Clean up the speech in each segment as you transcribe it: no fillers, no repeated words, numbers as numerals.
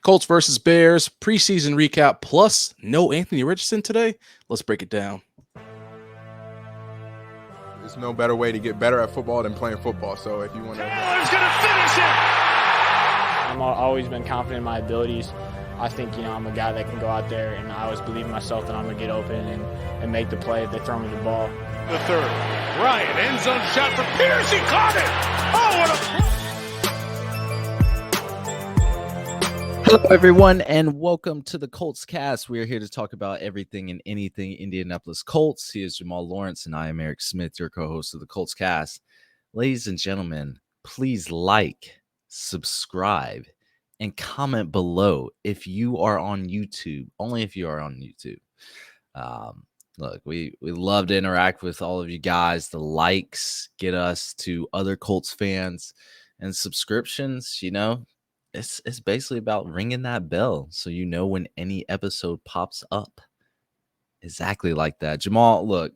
Colts versus Bears, preseason recap, plus no Anthony Richardson today. Let's break it down. There's no better way to get better at football than playing football. So if you want to... Taylor's going to finish it! I've always been confident in my abilities. I think, I'm a guy that can go out there, and I always believe in myself that I'm going to get open and make the play if they throw me the ball. The third. Ryan, end zone shot for Pierce. He caught it! Oh, what a... Hello, everyone, and welcome to the Colts Cast. We are here to talk about everything and anything Indianapolis Colts. He is Jamal Lawrence, and I am Eric Smith, your co-host of the Colts Cast. Ladies and gentlemen, please like, subscribe, and comment below if you are on YouTube. Only if you are on YouTube. Look, we love to interact with all of you guys. The likes get us to other Colts fans, and subscriptions, it's basically about ringing that bell so you know when any episode pops up. Exactly like that. Jamal, look,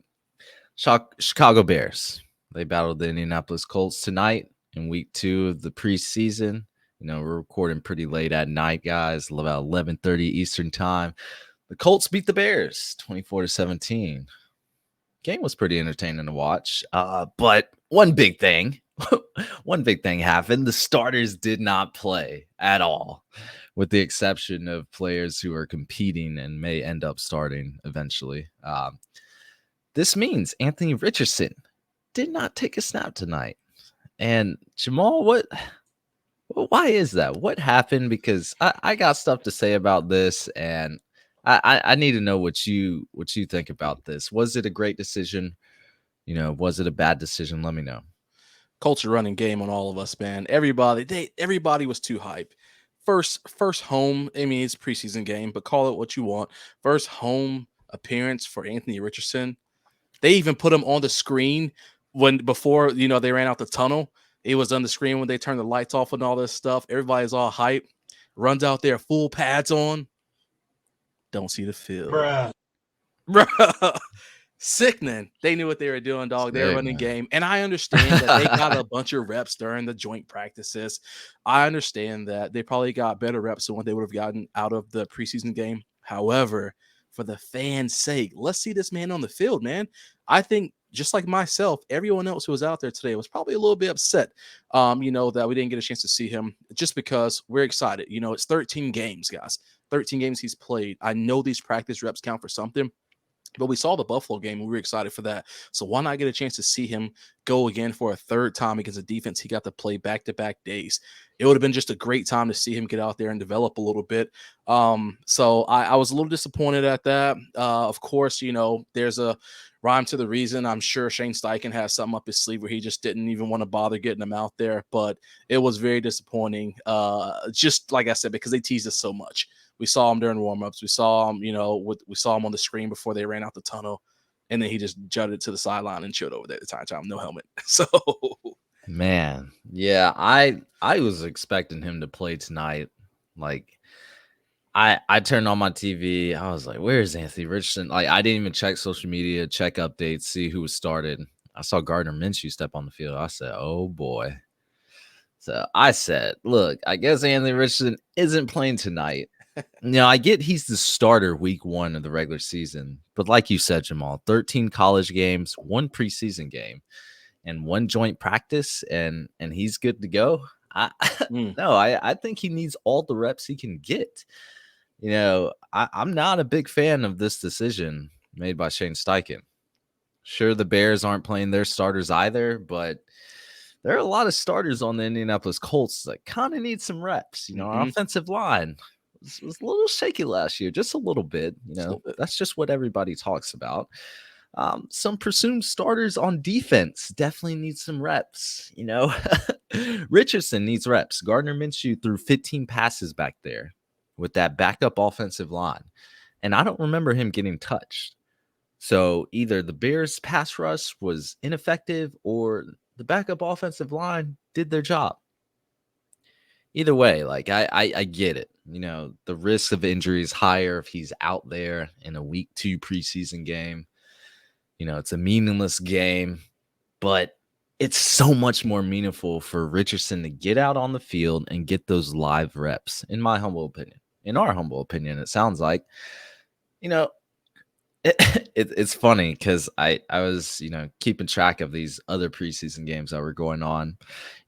Chicago Bears, they battled the Indianapolis Colts tonight in week 2 of the preseason. We're recording pretty late at night, guys, about 11:30 Eastern time. The Colts beat the Bears 24-17. Game was pretty entertaining to watch, but one big thing happened. The starters did not play at all, with the exception of players who are competing and may end up starting eventually. This means Anthony Richardson did not take a snap tonight. And Jamal, why is that? What happened? Because I got stuff to say about this, and I need to know what you think about this. Was it a great decision? Was it a bad decision? Let me know. Colts are running game on all of us, man. Everybody was too hype. First home, it's preseason game, but call it what you want. First home appearance for Anthony Richardson. They even put him on the screen before they ran out the tunnel. It was on the screen when they turned the lights off and all this stuff. Everybody's all hype. Runs out there, full pads on. Don't see the field. Bruh. Sickening. They knew what they were doing, dog. They were running game. And I understand that they got a bunch of reps during the joint practices. I understand that they probably got better reps than what they would have gotten out of the preseason game. However, for the fans' sake, let's see this man on the field, man. I think just like myself, everyone else who was out there today was probably a little bit upset, that we didn't get a chance to see him, just because we're excited. It's 13 games, guys. 13 games he's played. I know these practice reps count for something, but we saw the Buffalo game and we were excited for that. So why not get a chance to see him go again for a third time against a defense he got to play back-to-back days? It would have been just a great time to see him get out there and develop a little bit. So I was a little disappointed at that. Of course, there's a rhyme to the reason. I'm sure Shane Steichen has something up his sleeve where he just didn't even want to bother getting him out there. But it was very disappointing, just like I said, because they teased us so much. We saw him during warmups. We saw him, we saw him on the screen before they ran out the tunnel, and then he just jutted to the sideline and chilled over there the entire time, no helmet. So, man, yeah, I was expecting him to play tonight. Like, I turned on my TV. I was like, "Where's Anthony Richardson?" Like, I didn't even check social media, check updates, see who was started. I saw Gardner Minshew step on the field. I said, "Oh boy." So I said, "Look, I guess Anthony Richardson isn't playing tonight." I get he's the starter week 1 of the regular season, but like you said, Jamal, 13 college games, 1 preseason game, and 1 joint practice, and he's good to go. I think he needs all the reps he can get. I'm not a big fan of this decision made by Shane Steichen. Sure, the Bears aren't playing their starters either, but there are a lot of starters on the Indianapolis Colts that kind of need some reps. Our offensive line was a little shaky last year, just a little bit. That's just what everybody talks about. Some presumed starters on defense definitely need some reps. Richardson needs reps. Gardner Minshew threw 15 passes back there with that backup offensive line, and I don't remember him getting touched. So either the Bears' pass rush was ineffective or the backup offensive line did their job. Either way, like I get it. The risk of injury is higher if he's out there in a week 2 preseason game. It's a meaningless game, but it's so much more meaningful for Richardson to get out on the field and get those live reps, in my humble opinion. in our humble opinion. It sounds like, you know, it's funny because I was, keeping track of these other preseason games that were going on.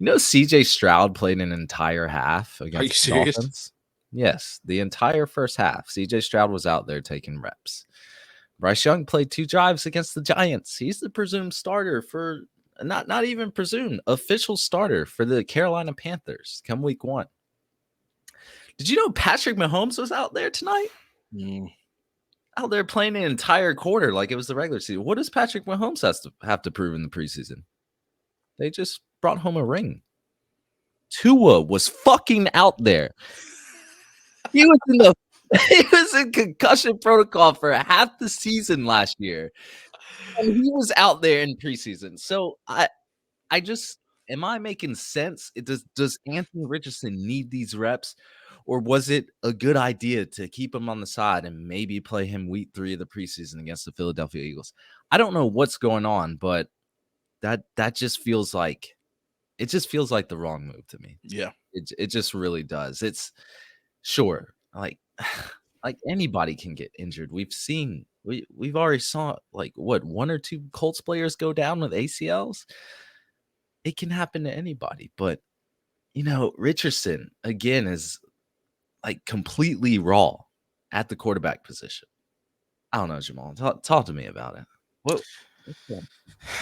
CJ Stroud played an entire half Are you against the serious? Dolphins. Yes, the entire first half. CJ Stroud was out there taking reps. Bryce Young played 2 drives against the Giants. He's the presumed starter for not even presumed, official starter for the Carolina Panthers come week 1. Did you know Patrick Mahomes was out there tonight? Out there playing an entire quarter like it was the regular season. What does Patrick Mahomes have to prove in the preseason? They just brought home a ring. Tua was fucking out there. He was in concussion protocol for half the season last year. And he was out there in preseason. So I just, am I making sense? Does Anthony Richardson need these reps? Or was it a good idea to keep him on the side and maybe play him week 3 of the preseason against the Philadelphia Eagles? I don't know what's going on, but that just feels like the wrong move to me. Yeah. It just really does. It's sure like anybody can get injured. We've already saw like 1 or 2 Colts players go down with ACLs. It can happen to anybody, but Richardson again is like completely raw at the quarterback position. I don't know, Jamal. Talk to me about it. What?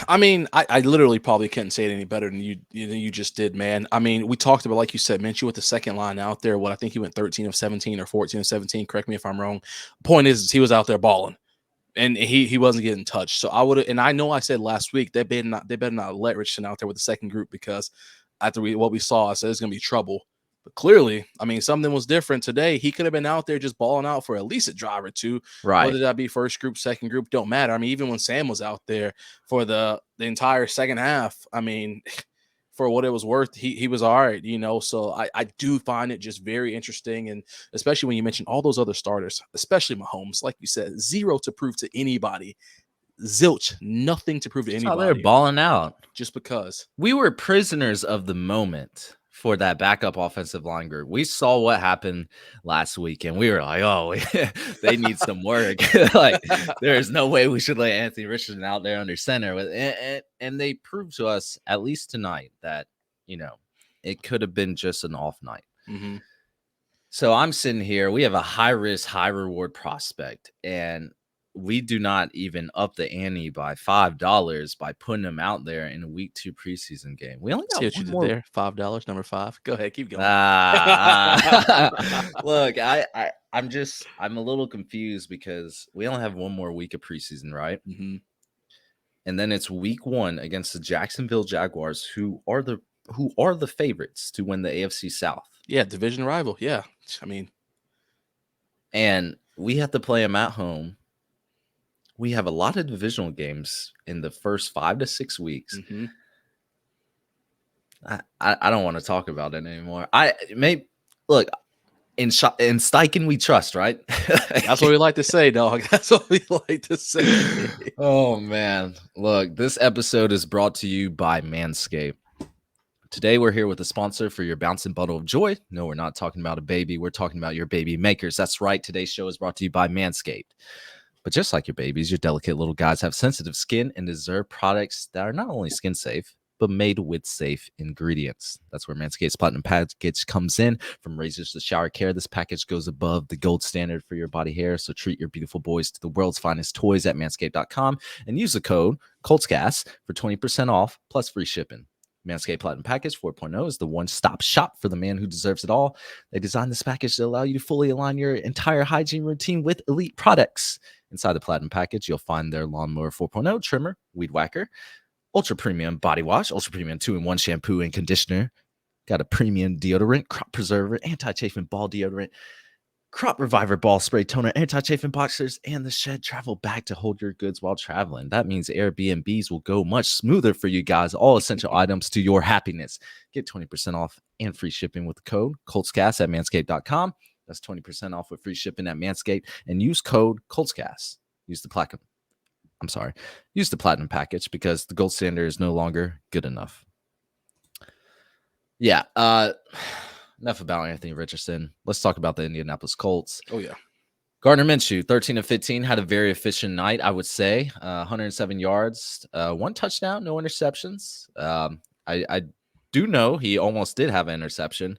I mean, I literally probably couldn't say it any better than you just did, man. I mean, we talked about, like you said, Minshew with the second line out there. I think he went 13 of 17 or 14 of 17. Correct me if I'm wrong. Point is he was out there balling, and he wasn't getting touched. So I would, and I know I said last week they better not let Richardson out there with the second group, because after what we saw, I said it's gonna be trouble. But clearly, I mean, something was different today. He could have been out there just balling out for at least a drive or 2. Right. Whether that be first group, second group, don't matter. I mean, even when Sam was out there for the entire second half, I mean, for what it was worth, he was all right, So I do find it just very interesting. And especially when you mention all those other starters, especially Mahomes, like you said, 0 to prove to anybody. Zilch, nothing to prove to anybody. They're balling out. Just because. We were prisoners of the moment for that backup offensive line group. We saw what happened last week, and we were like, oh, they need some work. Like, there's no way we should let Anthony Richardson out there under center. And they proved to us, at least tonight, that, it could have been just an off night. Mm-hmm. So I'm sitting here. We have a high-risk, high-reward prospect, and we do not even up the ante by $5 by putting them out there in a week 2 preseason game. We only got See what you did more. There. $5, number 5. Go ahead, keep going. Look, I'm a little confused because we only have 1 more week of preseason, right? Mm-hmm. And then it's week 1 against the Jacksonville Jaguars, who are the favorites to win the AFC South. Yeah, division rival. Yeah, I mean, and we have to play them at home. We have a lot of divisional games in the first 5 to 6 weeks. Mm-hmm. I don't want to talk about it anymore. Look, in Steichen we trust, right? That's what we like to say, dog. That's what we like to say. Oh man, look, this episode is brought to you by Manscaped. Today we're here with a sponsor for your bouncing bundle of joy. No, we're not talking about a baby. We're talking about your baby makers. That's right. Today's show is brought to you by Manscaped. But just like your babies, your delicate little guys have sensitive skin and deserve products that are not only skin safe, but made with safe ingredients. That's where Manscaped's Platinum Package comes in. From razors to shower care, this package goes above the gold standard for your body hair. So treat your beautiful boys to the world's finest toys at manscaped.com and use the code COLTSCAST for 20% off plus free shipping. Manscaped Platinum Package 4.0 is the one-stop shop for the man who deserves it all. They designed this package to allow you to fully align your entire hygiene routine with elite products. Inside the Platinum Package, you'll find their Lawnmower 4.0 trimmer, Weed Whacker, Ultra Premium Body Wash, Ultra Premium 2-in-1 shampoo and conditioner. Got a premium deodorant, crop preserver, anti-chafing ball deodorant, crop reviver ball spray toner, anti-chafing boxers, and the shed travel bag to hold your goods while traveling. That means Airbnbs will go much smoother for you guys. All essential items to your happiness. Get 20% off and free shipping with the code COLTSCAST at manscaped.com. That's 20% off with free shipping at Manscaped, and use code COLTSCAST. Use the Platinum Package because the gold standard is no longer good enough. Yeah. enough about Anthony Richardson. Let's talk about the Indianapolis Colts. Oh yeah. Gardner Minshew, 13 of 15, had a very efficient night, I would say. 107 yards, 1 touchdown, no interceptions. I do know he almost did have an interception.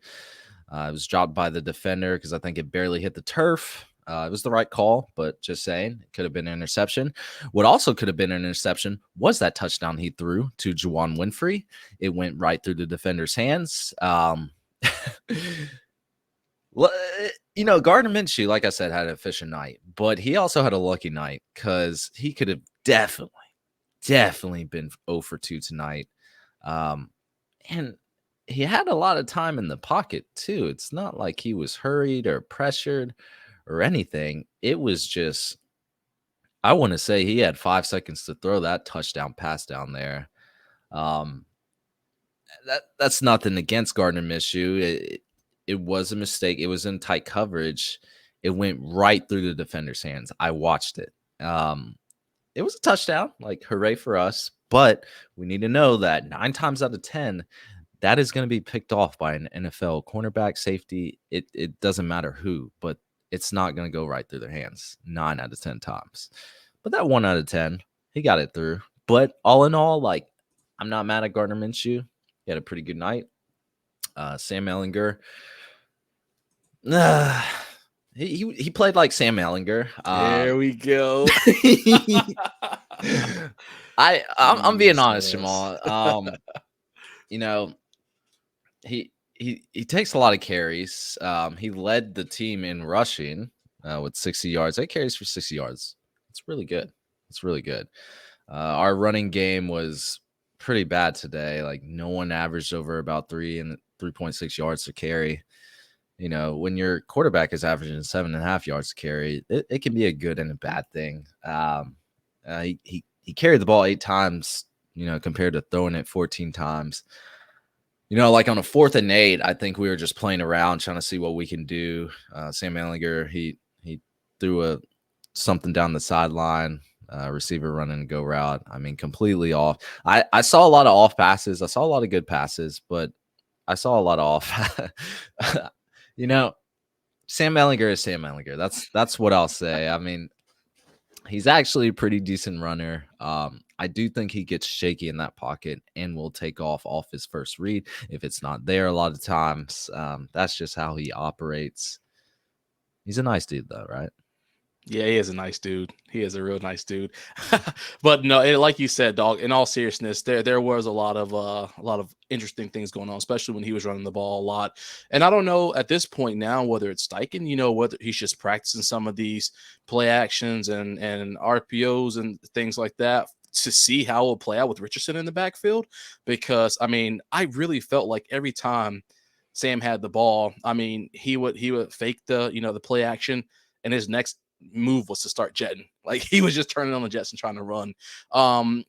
It was dropped by the defender because I think it barely hit the turf. It was the right call, but just saying, it could have been an interception. What also could have been an interception was that touchdown he threw to Juwan Winfrey. It went right through the defender's hands. Gardner Minshew, like I said, had an efficient night, but he also had a lucky night because he could have definitely been 0 for 2 tonight. And he had a lot of time in the pocket too. It's not like he was hurried or pressured or anything. It was just, I want to say he had 5 seconds to throw that touchdown pass down there. That's nothing against Gardner Minshew. It was a mistake. It was in tight coverage. It went right through the defender's hands. I watched it. It was a touchdown, like hooray for us. But we need to know that 9 times out of 10, that is going to be picked off by an NFL cornerback, safety. It doesn't matter who, but it's not going to go right through their hands 9 out of 10 times. But that 1 out of 10, he got it through. But all in all, like, I'm not mad at Gardner Minshew. He had a pretty good night. Sam Ehlinger. He played like Sam Ehlinger. There we go. I'm being honest, Jamal. He takes a lot of carries. He led the team in rushing with 60 yards. 8 carries for 60 yards. It's really good. It's really good. Our running game was pretty bad today. Like, no one averaged over about 3.6 yards to carry. When your quarterback is averaging 7.5 yards to carry, it can be a good and a bad thing. He carried the ball 8 times, compared to throwing it 14 times. Like on a 4th and 8, I think we were just playing around, trying to see what we can do. Sam Ehlinger, he threw something down the sideline, receiver running a go route. I mean, completely off. I saw a lot of off passes. I saw a lot of good passes, but I saw a lot of off. Sam Ehlinger is Sam Ehlinger. That's what I'll say. I mean, he's actually a pretty decent runner. I do think he gets shaky in that pocket and will take off his first read if it's not there a lot of times. That's just how he operates. He's a nice dude, though, right? Yeah, he is a nice dude. He is a real nice dude. But no, like you said, dog, in all seriousness, there was a lot of interesting things going on, especially when he was running the ball a lot. And I don't know at this point now whether it's Steichen, whether he's just practicing some of these play actions and RPOs and things like that to see how it will play out with Richardson in the backfield. Because I mean, I really felt like every time Sam had the ball, I mean, he would fake the play action, and his next move was to start jetting. Like, he was just turning on the jets and trying to run. And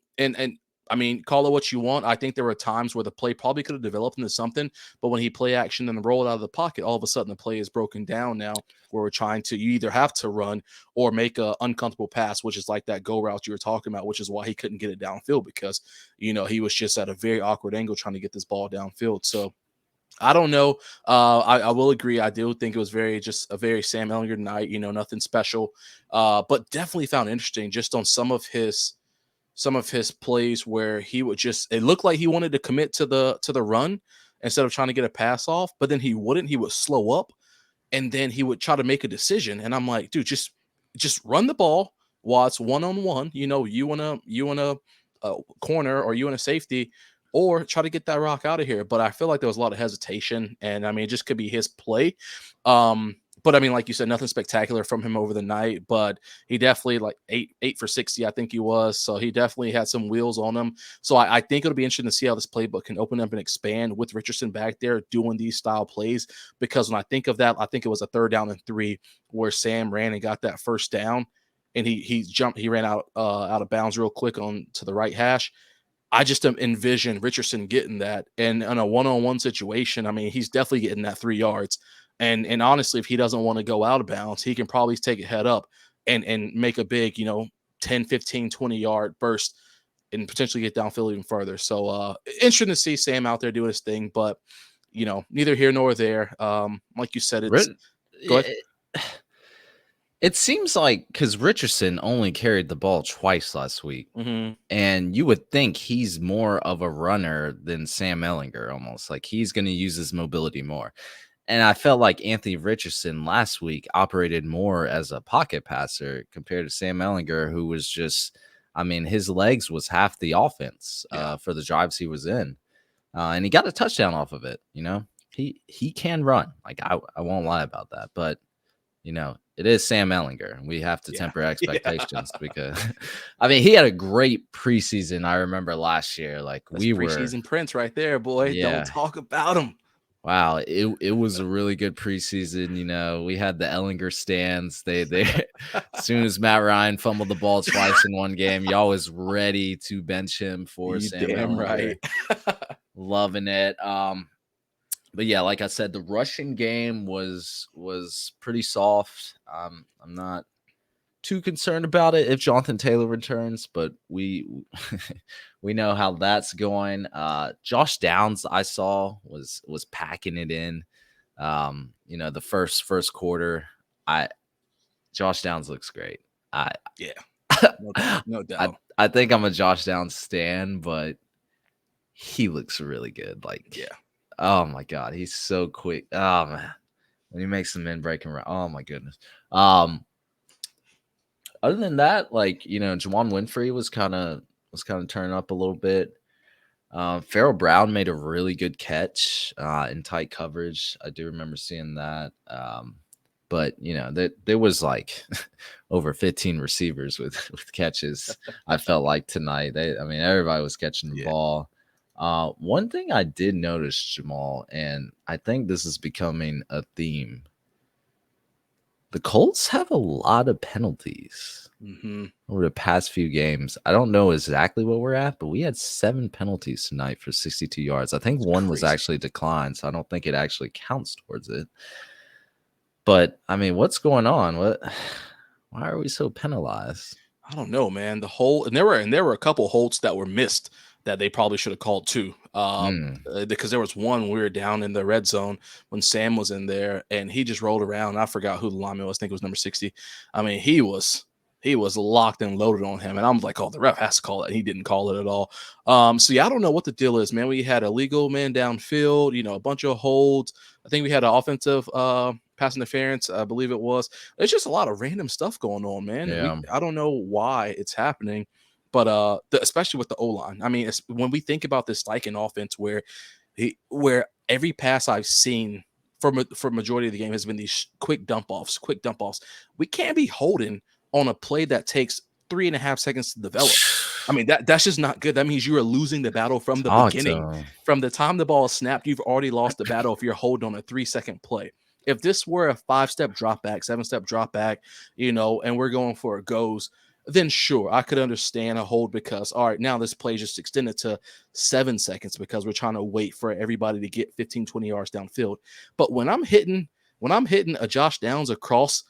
I mean, call it what you want. I think there were times where the play probably could have developed into something, but when he play action and rolled out of the pocket, all of a sudden the play is broken down now, where we're trying to, you either have to run or make a uncomfortable pass, which is like that go route you were talking about, which is why he couldn't get it downfield, because he was just at a very awkward angle trying to get this ball downfield. So I don't know. I will agree. I do think it was just a very Sam Ehlinger night. Nothing special, but definitely found interesting just on some of his plays where he would it looked like he wanted to commit to the run instead of trying to get a pass off, but then he wouldn't. He would slow up, and then he would try to make a decision. And I'm like, dude, just run the ball while it's 1-on-1. You want a corner, or you want a safety, or try to get that rock out of here. But I feel like there was a lot of hesitation, and I mean, it just could be his play. But I mean, like you said, nothing spectacular from him over the night, but he definitely like 8 for 60, I think he was. So he definitely had some wheels on him. So I think it'll be interesting to see how this playbook can open up and expand with Richardson back there doing these style plays. Because when I think of that, I think it was a 3rd down and 3 where Sam ran and got that first down, and he ran out of bounds real quick on to the right hash. I just envision Richardson getting that, and in a 1-on-1 situation, I mean, he's definitely getting that 3 yards. And honestly, if he doesn't want to go out of bounds, he can probably take a head up and make a big, 10, 15, 20-yard burst and potentially get downfield even further. So interesting to see Sam out there doing his thing. But neither here nor there. Like you said, it's go ahead. It seems like because Richardson only carried the ball twice last week, and you would think he's more of a runner than Sam Ehlinger, almost like he's going to use his mobility more. And I felt like Anthony Richardson last week operated more as a pocket passer compared to Sam Ehlinger, who was just, his legs was half the offense for the drives he was in. And he got a touchdown off of it. He can run. Like, I won't lie about that. But, it is Sam Ehlinger. We have to temper expectations because, he had a great preseason. I remember last year, like That's preseason Prince right there, boy. Yeah. Don't talk about him. Wow, it was a really good preseason. We had the Ehlinger stands. They as soon as Matt Ryan fumbled the ball twice in one game, y'all was ready to bench him for Sam Ehlinger. Right. Loving it. But yeah, like I said, the rushing game was pretty soft. I'm not too concerned about it if Jonathan Taylor returns, but we know how that's going. Josh Downs, I saw, was packing it in. The first quarter, Josh Downs looks great. No doubt. I think I'm a Josh Downs stan, but he looks really good. Oh my God, he's so quick. Oh man, when he makes some men breaking around. Oh my goodness. Other than that, Juwan Winfrey was kind of turning up a little bit. Farrell Brown made a really good catch in tight coverage. I do remember seeing that. But there was over 15 receivers with catches. I felt like tonight. Everybody was catching the ball. One thing I did notice, Jamal, and I think this is becoming a theme. The Colts have a lot of penalties over the past few games. I don't know exactly what we're at, but we had 7 penalties tonight for 62 yards. I think one was actually declined, so I don't think it actually counts towards it. But, what's going on? Why are we so penalized? I don't know, man. There were a couple holds that were missed that they probably should have called too. Because there was one we were down in the red zone when Sam was in there and he just rolled around. I forgot who the lineman was. I think it was number 60. He was locked and loaded on him. And I'm like, oh, the ref has to call it. And he didn't call it at all. I don't know what the deal is, man. We had a legal man downfield, a bunch of holds. I think we had an offensive pass interference, I believe it was. It's just a lot of random stuff going on, man. Yeah. I don't know why it's happening. But especially with the O-line, when we think about this Steichen offense, where every pass I've seen for majority of the game has been these quick dump offs. We can't be holding on a play that takes 3.5 seconds to develop. That's just not good. That means you are losing the battle from the beginning. From the time the ball is snapped, you've already lost the battle if you're holding on a 3-second play. If this were a 5-step drop back, 7-step drop back, and we're going for a goes, then sure, I could understand a hold because, all right, now this play just extended to 7 seconds because we're trying to wait for everybody to get 15, 20 yards downfield. But when I'm hitting a Josh Downs across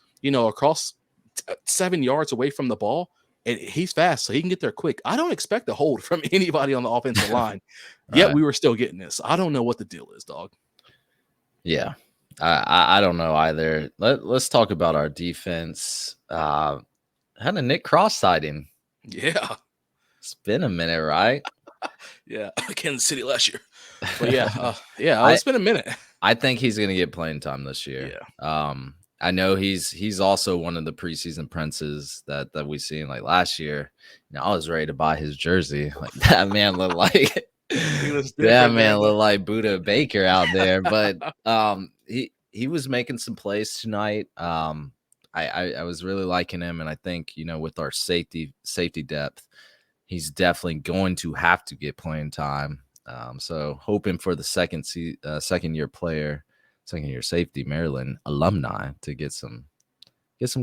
7 yards away from the ball, and he's fast, so he can get there quick, I don't expect a hold from anybody on the offensive line. Yet we were still getting this. I don't know what the deal is, dog. Yeah, I don't know either. Let's talk about our defense. Had a Nick Cross sighting. Yeah. It's been a minute, right? Yeah. Kansas City last year. But it's been a minute. I think he's going to get playing time this year. Yeah. I know he's also one of the preseason princes that we seen last year. I was ready to buy his jersey. That man looked like looked like Buda Baker out there. But he was making some plays tonight. I was really liking him, and I think with our safety depth, he's definitely going to have to get playing time. So hoping for the second year safety, Maryland alumni, to get some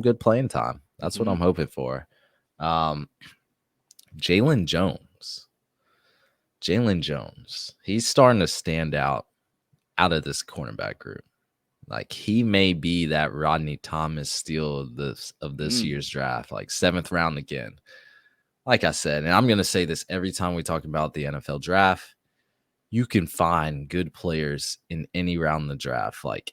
good playing time. That's what I'm hoping for. Jalen Jones, he's starting to stand out of this cornerback group. He may be that Rodney Thomas steal of this year's draft, 7th round again. Like I said, and I'm going to say this every time we talk about the NFL draft, you can find good players in any round of the draft. Like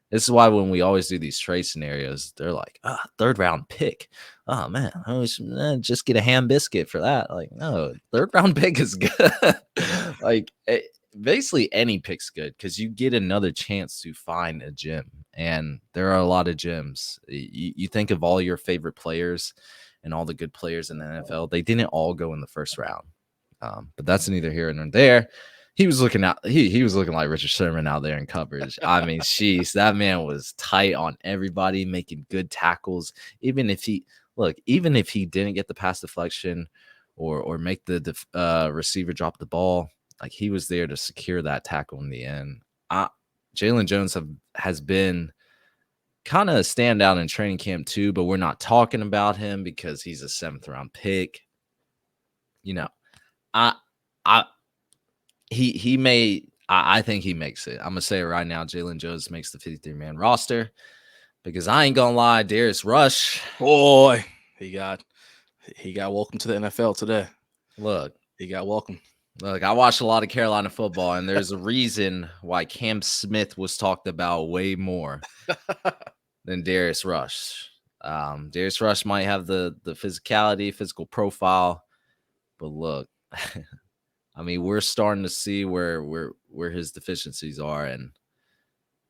this is why when we always do these trade scenarios, they're like, third round pick. Oh man, I should just get a ham biscuit for that. Like, no, third round pick is good. Like basically any pick's good because you get another chance to find a gem. And there are a lot of gems. You think of all your favorite players and all the good players in the NFL, they didn't all go in the first round. But that's neither here nor there. He was looking out. He was looking like Richard Sherman out there in coverage. I mean, sheesh, that man was tight on everybody, making good tackles. Even if he didn't get the pass deflection or make the receiver drop the ball, like he was there to secure that tackle in the end. Jalen Jones has been kind of a standout in training camp too, but we're not talking about him because he's a 7th round pick. You know, I think he makes it. I'm gonna say it right now. Jalen Jones makes the 53-man roster because I ain't gonna lie, Darius Rush, boy, he got welcome to the NFL today. Look, he got welcome. Look, I watched a lot of Carolina football, and there's a reason why Cam Smith was talked about way more than Darius Rush. Darius Rush might have the physicality, physical profile, but look. I mean, we're starting to see where his deficiencies are, and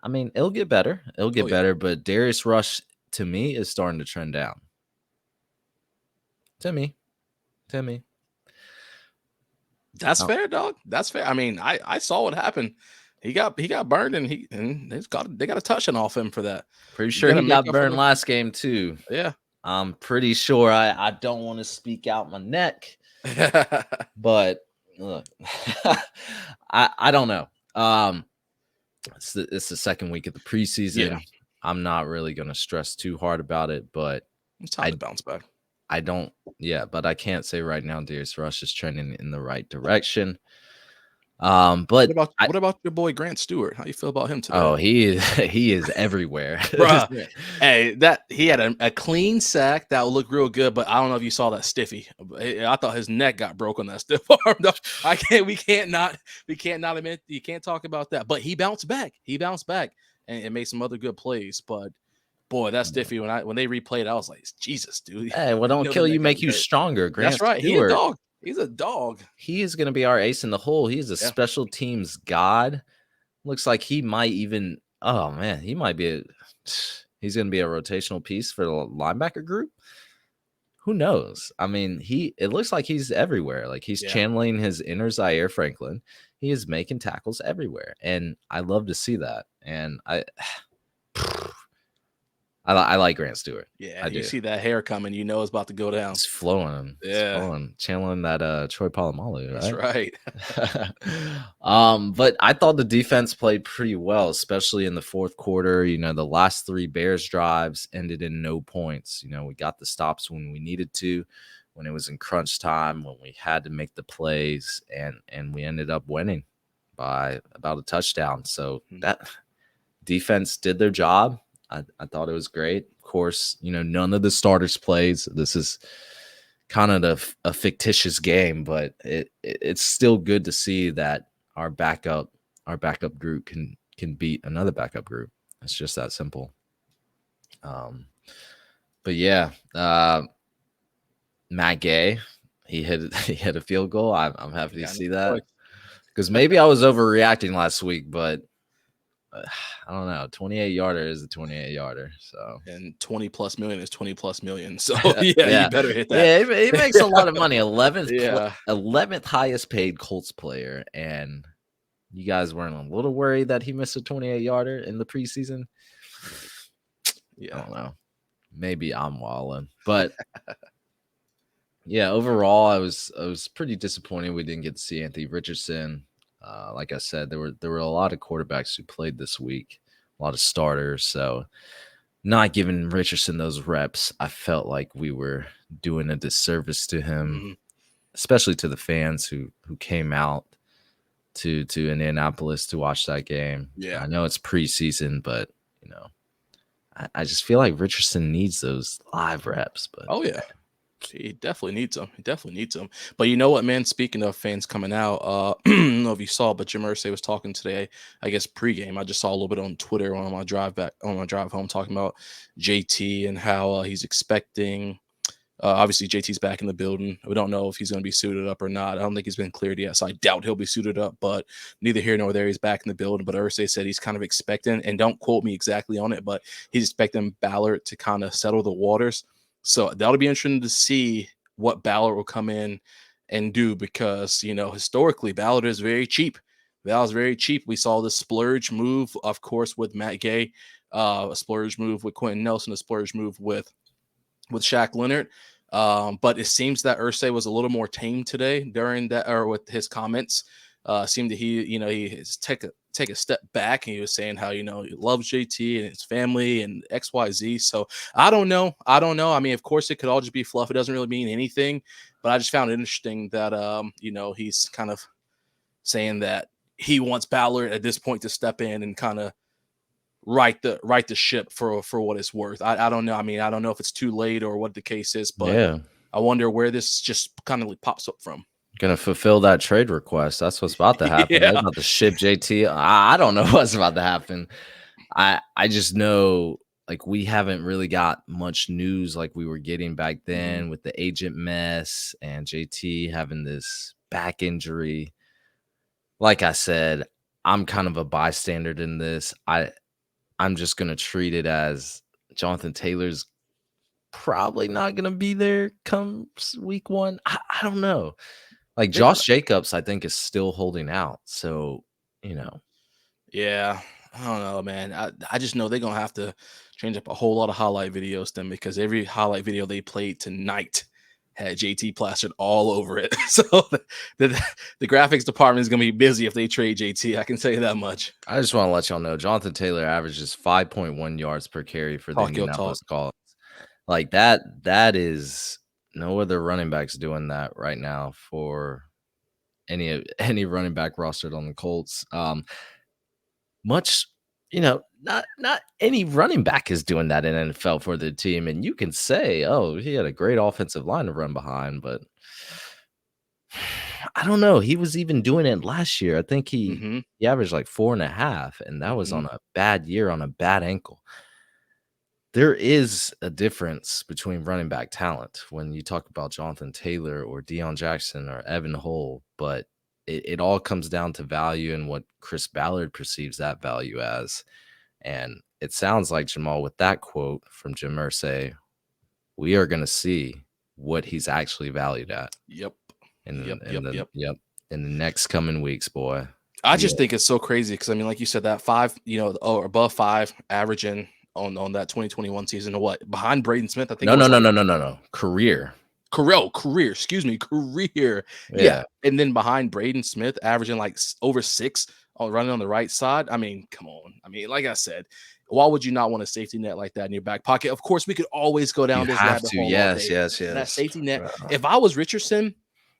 I mean, it'll get better. It'll get better, but Darius Rush to me is starting to trend down. To me. That's fair, dog. That's fair. I mean, I saw what happened. He got burned, and they got a touching off him for that. Pretty sure he got burned last game too. Yeah, I'm pretty sure. I don't want to speak out my neck, but. Look, I don't know. It's the second week of the preseason. Yeah. I'm not really going to stress too hard about it, but it's time to bounce back. But I can't say right now Darius Rush is trending in the right direction. But what about your boy Grant Stewart? How you feel about him today? Oh, he is everywhere. Bruh. Hey, that he had a clean sack that would look real good, but I don't know if you saw that stiffy. I thought his neck got broke on that stiff arm. No, we can't admit, you can't talk about that. But he bounced back. And made some other good plays. But boy, that stiffy when they replayed it, I was like, Jesus, dude. Hey, well, don't kill you, make you stronger. Grant That's right. Stewart. He's a dog. He's a dog. He is going to be our ace in the hole. He's a special teams god. Looks like he might even. Oh man, he's going to be a rotational piece for the linebacker group. Who knows? I mean, it looks like he's everywhere. Like he's channeling his inner Zaire Franklin. He is making tackles everywhere, and I love to see that. And I like Grant Stewart. Yeah, you see that hair coming, you know it's about to go down. It's flowing. Yeah. It's flowing. Channeling that Troy Polamalu, right? That's right. But I thought the defense played pretty well, especially in the fourth quarter. You know, the last 3 Bears drives ended in no points. You know, we got the stops when we needed to, when it was in crunch time, when we had to make the plays, and we ended up winning by about a touchdown. So that defense did their job. I thought it was great. Of course, you know, none of the starters plays. This is kind of a fictitious game, but it's still good to see that our backup group can beat another backup group. It's just that simple. But yeah, Matt Gay, he hit a field goal. I'm happy to see that because maybe I was overreacting last week, but I don't know. 28-yarder is a 28-yarder. So and 20+ million is 20+ million. So you better hit that. Yeah, he makes a lot of money. 11th highest paid Colts player, and you guys weren't a little worried that he missed a 28-yarder in the preseason. Yeah, I don't know. Maybe I'm wilding, but yeah. Overall, I was pretty disappointed we didn't get to see Anthony Richardson. Like I said, there were a lot of quarterbacks who played this week, a lot of starters. So not giving Richardson those reps, I felt like we were doing a disservice to him, especially to the fans who came out to Indianapolis to watch that game. Yeah, I know it's preseason, but you know, I just feel like Richardson needs those live reps. But He definitely needs him. He definitely needs him. But you know what, man? Speaking of fans coming out, I don't know if you saw, but Jim Irsay was talking today. I guess pregame. I just saw a little bit on Twitter on my drive home, talking about JT and how he's expecting. Obviously, JT's back in the building. We don't know if he's going to be suited up or not. I don't think he's been cleared yet, so I doubt he'll be suited up. But neither here nor there, he's back in the building. But Irsay said he's kind of expecting, and don't quote me exactly on it, but he's expecting Ballard to kind of settle the waters. So that'll be interesting to see what Ballard will come in and do, because, historically, Ballard is very cheap. Ballard's very cheap. We saw the splurge move, of course, with Matt Gay, a splurge move with Quentin Nelson, a splurge move with Shaq Leonard. But it seems that Irsay was a little more tame today during that, or with his comments. Seemed that he has take a step back, and he was saying how, he loves JT and his family and XYZ. So I don't know. I mean, of course, it could all just be fluff. It doesn't really mean anything. But I just found it interesting that he's kind of saying that he wants Ballard at this point to step in and kind of right the ship for what it's worth. I don't know. I mean, I don't know if it's too late or what the case is, but Yeah. I wonder where this just kind of pops up from. Gonna fulfill that trade request. That's what's about to happen. They're about to ship JT. I don't know what's about to happen. I just know, like, we haven't really got much news like we were getting back then with the agent mess and JT having this back injury. Like I said, I'm kind of a bystander in this. I'm just gonna treat it as Jonathan Taylor's probably not gonna be there come week 1. I don't know. Like, Josh Jacobs, I think, is still holding out. So, Yeah, I don't know, man. I just know they're gonna have to change up a whole lot of highlight videos then, because every highlight video they played tonight had JT plastered all over it. So the graphics department is gonna be busy if they trade JT. I can tell you that much. I just want to let y'all know Jonathan Taylor averages 5.1 yards per carry for the Talk your Indianapolis Colts. Like, that is no other running backs doing that right now for any running back rostered on the Colts. Not any running back is doing that in NFL for the team. And you can say, oh, he had a great offensive line to run behind, but I don't know. He was even doing it last year. I think he averaged like 4.5, and that was on a bad year on a bad ankle. There is a difference between running back talent when you talk about Jonathan Taylor or Deion Jackson or Evan Hull, but it all comes down to value and what Chris Ballard perceives that value as. And it sounds like, Jamal, with that quote from Jim Irsay, we are going to see what he's actually valued at. Yep. In the next coming weeks, boy. I just think it's so crazy because, I mean, like you said, that 5, or above 5 averaging on that 2021 season, or what, behind Braden Smith, I think. No. Career. Excuse me, career. Yeah. And then behind Braden Smith, averaging like over 6 running on the right side. I mean, come on. I mean, like I said, why would you not want a safety net like that in your back pocket? Of course, we could always go down this rabbit hole. Yes. That safety net. If I was Richardson,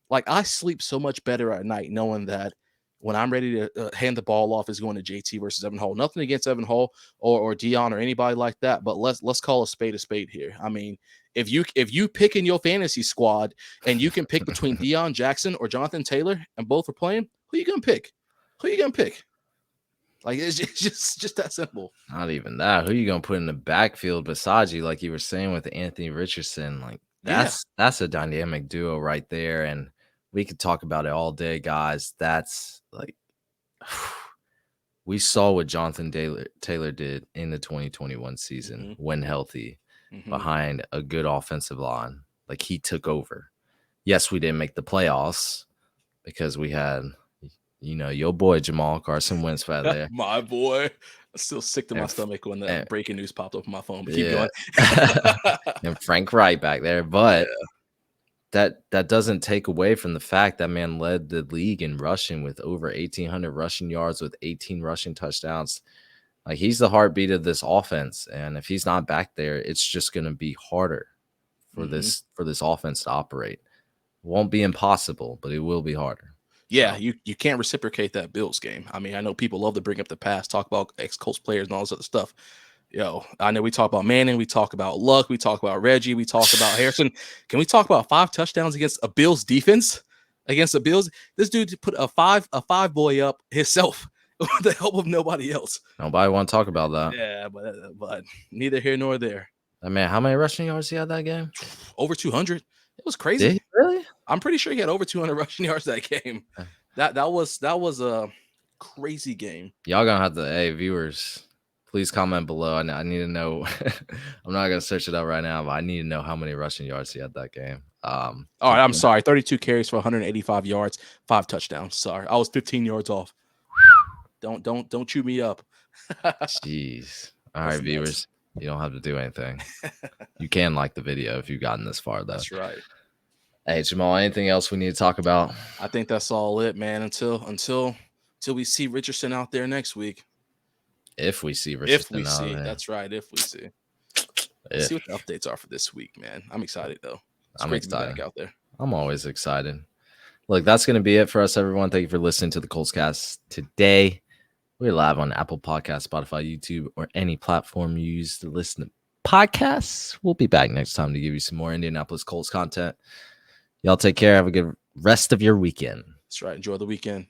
like, I sleep so much better at night knowing that when I'm ready to hand the ball off is going to JT versus Evan Hull. Nothing against Evan Hull or Deion or anybody like that, but let's call a spade here. I mean, if you pick in your fantasy squad and you can pick between Deion Jackson or Jonathan Taylor and both are playing, who you gonna pick? Like, it's just that simple. Not even that. Who you gonna put in the backfield besides you? Like you were saying with Anthony Richardson, like that's a dynamic duo right there, and we could talk about it all day, guys. That's like, we saw what Jonathan Taylor did in the 2021 season when healthy, behind a good offensive line. Like, he took over. Yes, we didn't make the playoffs because we had, your boy Jamal Carson Wentz right there. My boy. I'm still sick to my stomach when that breaking news popped up on my phone. But keep going. And Frank Wright back there, but that doesn't take away from the fact that man led the league in rushing with over 1,800 rushing yards with 18 rushing touchdowns. Like, he's the heartbeat of this offense, and if he's not back there, it's just going to be harder for this offense to operate. It won't be impossible, but it will be harder. Yeah, you can't reciprocate that Bills game. I mean, I know people love to bring up the past, talk about ex-Colts players and all this other stuff. Yo, I know we talk about Manning, we talk about Luck, we talk about Reggie, we talk about Harrison. Can we talk about 5 touchdowns against a Bills defense? Against the Bills, this dude put a five boy up himself with the help of nobody else. Nobody want to talk about that. Yeah, but neither here nor there. I mean, how many rushing yards he had that game? Over 200. It was crazy. Did he really? I'm pretty sure he had over 200 rushing yards that game. That was a crazy game. Y'all gonna have to, hey viewers, please comment below. I need to know. I'm not gonna search it up right now, but I need to know how many rushing yards he had that game. All right, I'm sorry. 32 carries for 185 yards, 5 touchdowns. Sorry, I was 15 yards off. Don't chew me up. Jeez. All right, viewers, you don't have to do anything. You can like the video if you've gotten this far, though. That's right. Hey, Jamal, anything else we need to talk about? I think that's all it, man. Until we see Richardson out there next week. If we see Richardson, that's right. If we see, see what the updates are for this week, man. I'm excited though. I'm excited. To be back out there. I'm always excited. Look, that's going to be it for us, everyone. Thank you for listening to the Colts Cast today. We're live on Apple Podcasts, Spotify, YouTube, or any platform you use to listen to podcasts. We'll be back next time to give you some more Indianapolis Colts content. Y'all take care. Have a good rest of your weekend. That's right. Enjoy the weekend.